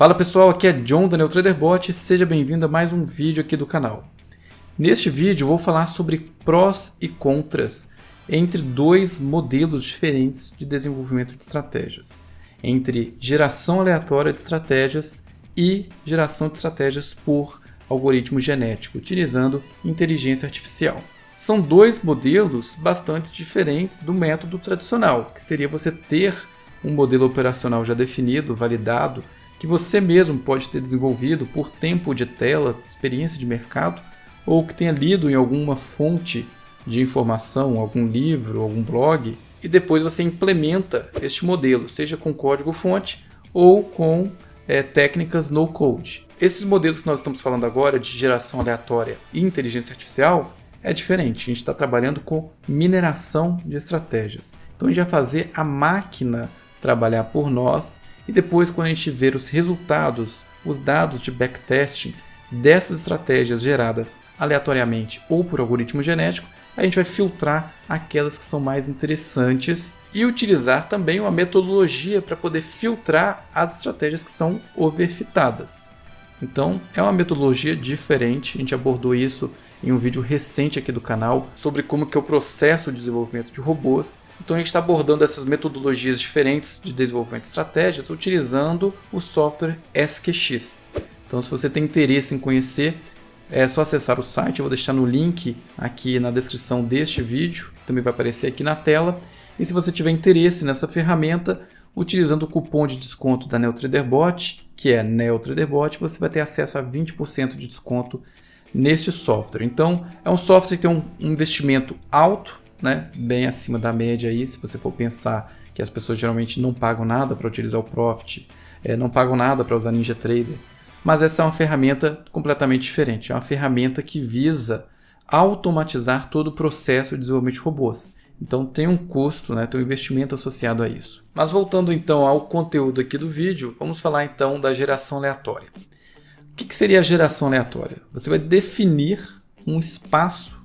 Fala pessoal, aqui é John da NeoTraderBot e seja bem-vindo a mais um vídeo aqui do canal. Neste vídeo eu vou falar sobre prós e contras entre dois modelos diferentes de desenvolvimento de estratégias, entre geração aleatória de estratégias e geração de estratégias por algoritmo genético, utilizando inteligência artificial. São dois modelos bastante diferentes do método tradicional, que seria você ter um modelo operacional já definido, validado, que você mesmo pode ter desenvolvido por tempo de tela, experiência de mercado, ou que tenha lido em alguma fonte de informação, algum livro, algum blog, e depois você implementa este modelo, seja com código-fonte ou com técnicas no-code. Esses modelos que nós estamos falando agora, de geração aleatória e inteligência artificial, é diferente. A gente está trabalhando com mineração de estratégias. Então a gente vai fazer a máquina trabalhar por nós e depois, quando a gente ver os resultados, os dados de backtesting dessas estratégias geradas aleatoriamente ou por algoritmo genético, a gente vai filtrar aquelas que são mais interessantes e utilizar também uma metodologia para poder filtrar as estratégias que são overfitadas. Então, é uma metodologia diferente, a gente abordou isso em um vídeo recente aqui do canal sobre como que é o processo de desenvolvimento de robôs. Então a gente está abordando essas metodologias diferentes de desenvolvimento de estratégias utilizando o software SQX. Então se você tem interesse em conhecer, é só acessar o site, eu vou deixar no link aqui na descrição deste vídeo, também vai aparecer aqui na tela. E se você tiver interesse nessa ferramenta, utilizando o cupom de desconto da NeoTraderBot, que é NeoTraderBot, você vai ter acesso a 20% de desconto neste software. Então é um software que tem um investimento alto, né? Bem acima da média aí, se você for pensar que as pessoas geralmente não pagam nada para utilizar o Profit, não pagam nada para usar NinjaTrader. Mas essa é uma ferramenta completamente diferente, é uma ferramenta que visa automatizar todo o processo de desenvolvimento de robôs. Então tem um custo, né, tem um investimento associado a isso. Mas voltando então ao conteúdo aqui do vídeo, vamos falar então da geração aleatória. O que seria a geração aleatória? Você vai definir um espaço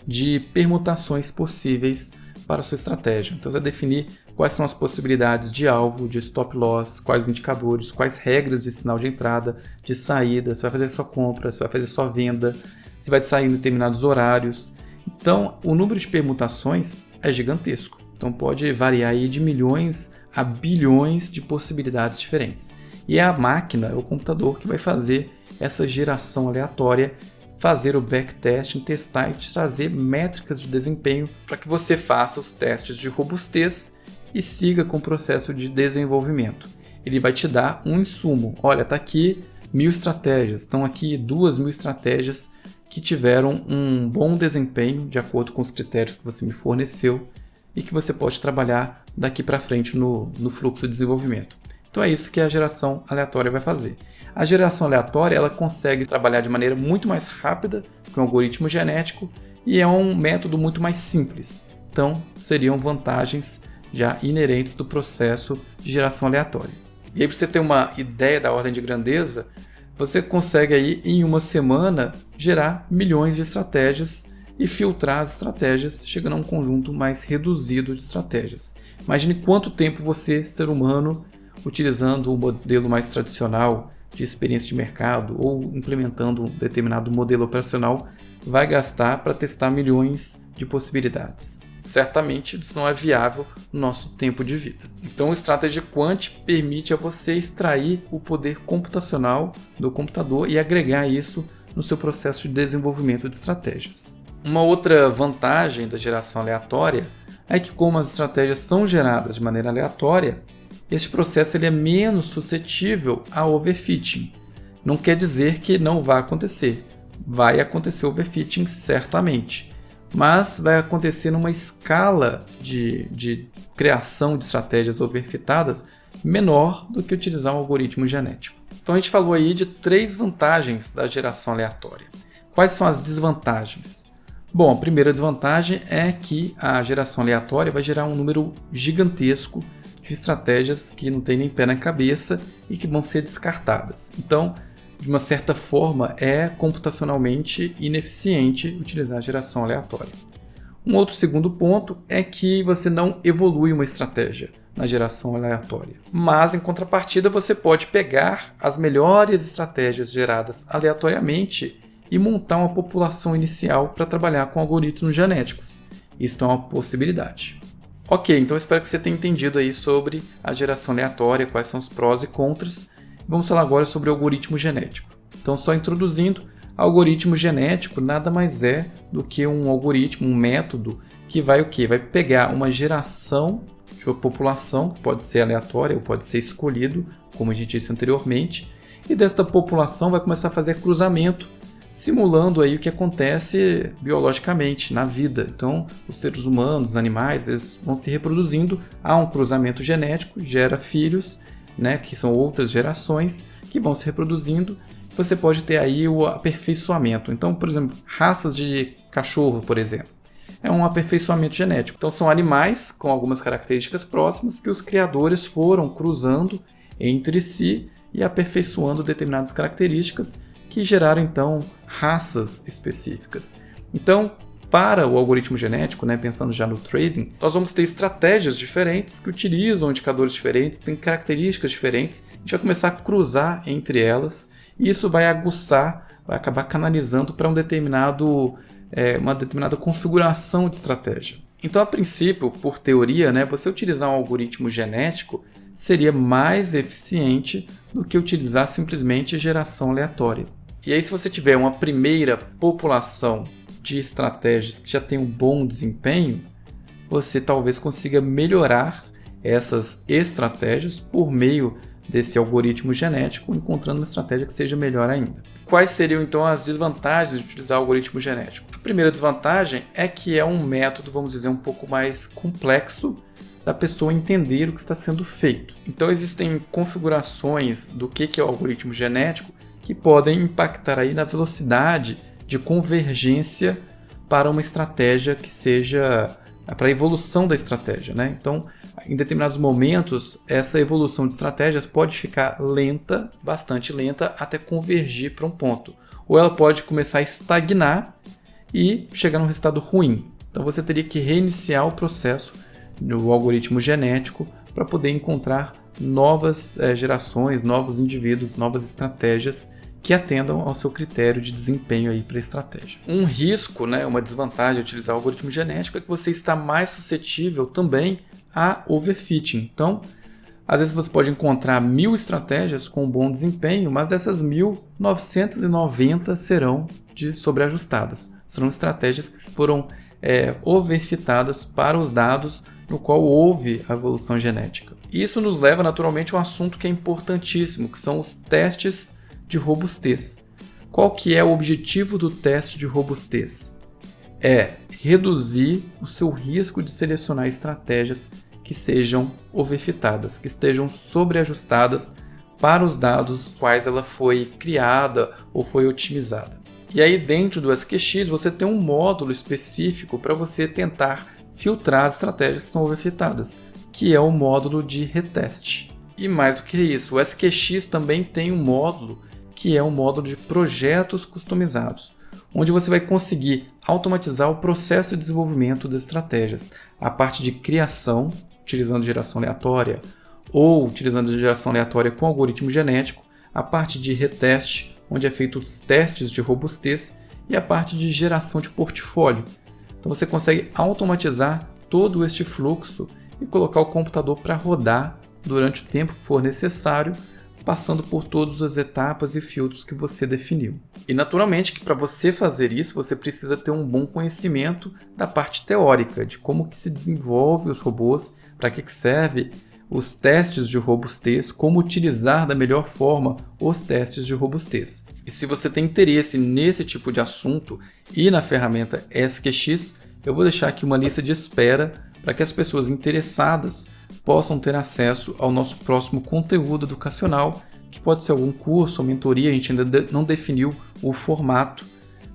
de permutações possíveis para a sua estratégia. Então você vai definir quais são as possibilidades de alvo, de stop loss, quais indicadores, quais regras de sinal de entrada, de saída, você vai fazer sua compra, você vai fazer sua venda, você vai sair em determinados horários. Então o número de permutações é gigantesco. Então pode variar aí de milhões a bilhões de possibilidades diferentes. E é a máquina, o computador, que vai fazer essa geração aleatória, fazer o backtesting, testar e te trazer métricas de desempenho para que você faça os testes de robustez e siga com o processo de desenvolvimento. Ele vai te dar um insumo. Olha, está aqui 1000 estratégias, estão aqui 2000 estratégias que tiveram um bom desempenho de acordo com os critérios que você me forneceu e que você pode trabalhar daqui para frente no fluxo de desenvolvimento. Então é isso que a geração aleatória vai fazer. A geração aleatória ela consegue trabalhar de maneira muito mais rápida que um algoritmo genético e é um método muito mais simples. Então seriam vantagens já inerentes do processo de geração aleatória. E aí, para você ter uma ideia da ordem de grandeza, você consegue aí em uma semana gerar milhões de estratégias e filtrar as estratégias, chegando a um conjunto mais reduzido de estratégias. Imagine quanto tempo você, ser humano, utilizando o modelo mais tradicional de experiência de mercado ou implementando um determinado modelo operacional, vai gastar para testar milhões de possibilidades. Certamente isso não é viável no nosso tempo de vida. Então o Strategy Quant permite a você extrair o poder computacional do computador e agregar isso no seu processo de desenvolvimento de estratégias. Uma outra vantagem da geração aleatória é que, como as estratégias são geradas de maneira aleatória, esse processo ele é menos suscetível a overfitting. Não quer dizer que não vai acontecer. Vai acontecer overfitting certamente, mas vai acontecer numa escala de criação de estratégias overfitadas menor do que utilizar um algoritmo genético. Então a gente falou aí de 3 vantagens da geração aleatória. Quais são as desvantagens? Bom, a primeira desvantagem é que a geração aleatória vai gerar um número gigantesco de estratégias que não tem nem pé na cabeça e que vão ser descartadas. Então, de uma certa forma, é computacionalmente ineficiente utilizar a geração aleatória. Um outro segundo ponto é que você não evolui uma estratégia na geração aleatória. Mas, em contrapartida, você pode pegar as melhores estratégias geradas aleatoriamente e montar uma população inicial para trabalhar com algoritmos genéticos. Isso é uma possibilidade. Ok, então espero que você tenha entendido aí sobre a geração aleatória, quais são os prós e contras. Vamos falar agora sobre o algoritmo genético. Então, só introduzindo, algoritmo genético nada mais é do que um algoritmo, um método que vai o quê? Vai pegar uma geração de uma população, que pode ser aleatória ou pode ser escolhido, como a gente disse anteriormente, e desta população vai começar a fazer cruzamento, simulando aí o que acontece biologicamente na vida. Então, os seres humanos, os animais, eles vão se reproduzindo, há um cruzamento genético, gera filhos, né, que são outras gerações que vão se reproduzindo. Você pode ter aí o aperfeiçoamento. Então, por exemplo, raças de cachorro, por exemplo, é um aperfeiçoamento genético. Então, são animais com algumas características próximas que os criadores foram cruzando entre si e aperfeiçoando determinadas características que geraram, então, raças específicas. Então, para o algoritmo genético, né, pensando já no trading, nós vamos ter estratégias diferentes que utilizam indicadores diferentes, têm características diferentes. A gente vai começar a cruzar entre elas e isso vai aguçar, vai acabar canalizando para uma determinada configuração de estratégia. Então, a princípio, por teoria, né, você utilizar um algoritmo genético seria mais eficiente do que utilizar simplesmente geração aleatória. E aí, se você tiver uma primeira população de estratégias que já tem um bom desempenho, você talvez consiga melhorar essas estratégias por meio desse algoritmo genético, encontrando uma estratégia que seja melhor ainda. Quais seriam então as desvantagens de utilizar o algoritmo genético? A primeira desvantagem é que é um método, vamos dizer, um pouco mais complexo da pessoa entender o que está sendo feito. Então existem configurações do que é o algoritmo genético que podem impactar aí na velocidade de convergência para uma estratégia que seja para a evolução da estratégia, né? Então, em determinados momentos, essa evolução de estratégias pode ficar lenta, bastante lenta, até convergir para um ponto. Ou ela pode começar a estagnar e chegar num resultado ruim. Então, você teria que reiniciar o processo no algoritmo genético para poder encontrar novas gerações, novos indivíduos, novas estratégias que atendam ao seu critério de desempenho aí para a estratégia. Um risco, né, uma desvantagem de utilizar o algoritmo genético é que você está mais suscetível também a overfitting. Então, às vezes você pode encontrar 1000 estratégias com bom desempenho, mas dessas 1000, 990 serão sobreajustadas. Serão estratégias que foram overfitadas para os dados no qual houve a evolução genética. Isso nos leva naturalmente a um assunto que é importantíssimo, que são os testes de robustez. Qual que é o objetivo do teste de robustez? É reduzir o seu risco de selecionar estratégias que sejam overfitadas, que estejam sobreajustadas para os dados dos quais ela foi criada ou foi otimizada. E aí dentro do SQX você tem um módulo específico para você tentar filtrar as estratégias que são overfitadas, que é o módulo de reteste. E mais do que isso, o SQX também tem um módulo que é um módulo de projetos customizados, onde você vai conseguir automatizar o processo de desenvolvimento das estratégias, a parte de criação, utilizando geração aleatória, ou utilizando geração aleatória com algoritmo genético, a parte de reteste, onde é feito os testes de robustez, e a parte de geração de portfólio. Então você consegue automatizar todo este fluxo e colocar o computador para rodar durante o tempo que for necessário, passando por todas as etapas e filtros que você definiu. E naturalmente que para você fazer isso, você precisa ter um bom conhecimento da parte teórica, de como que se desenvolve os robôs, para que serve os testes de robustez, como utilizar da melhor forma os testes de robustez. E se você tem interesse nesse tipo de assunto e na ferramenta SQX, eu vou deixar aqui uma lista de espera para que as pessoas interessadas possam ter acesso ao nosso próximo conteúdo educacional, que pode ser algum curso ou mentoria, a gente ainda não definiu o formato,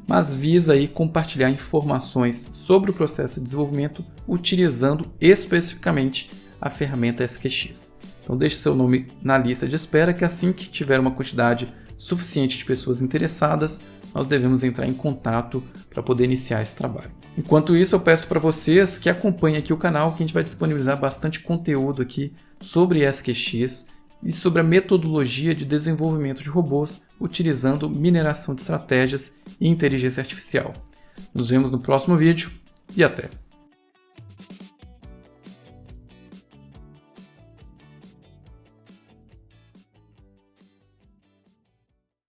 mas visa aí compartilhar informações sobre o processo de desenvolvimento utilizando especificamente a ferramenta SQX. Então deixe seu nome na lista de espera, que assim que tiver uma quantidade suficiente de pessoas interessadas, nós devemos entrar em contato para poder iniciar esse trabalho. Enquanto isso, eu peço para vocês que acompanhem aqui o canal, que a gente vai disponibilizar bastante conteúdo aqui sobre SQX e sobre a metodologia de desenvolvimento de robôs utilizando mineração de estratégias e inteligência artificial. Nos vemos no próximo vídeo e até!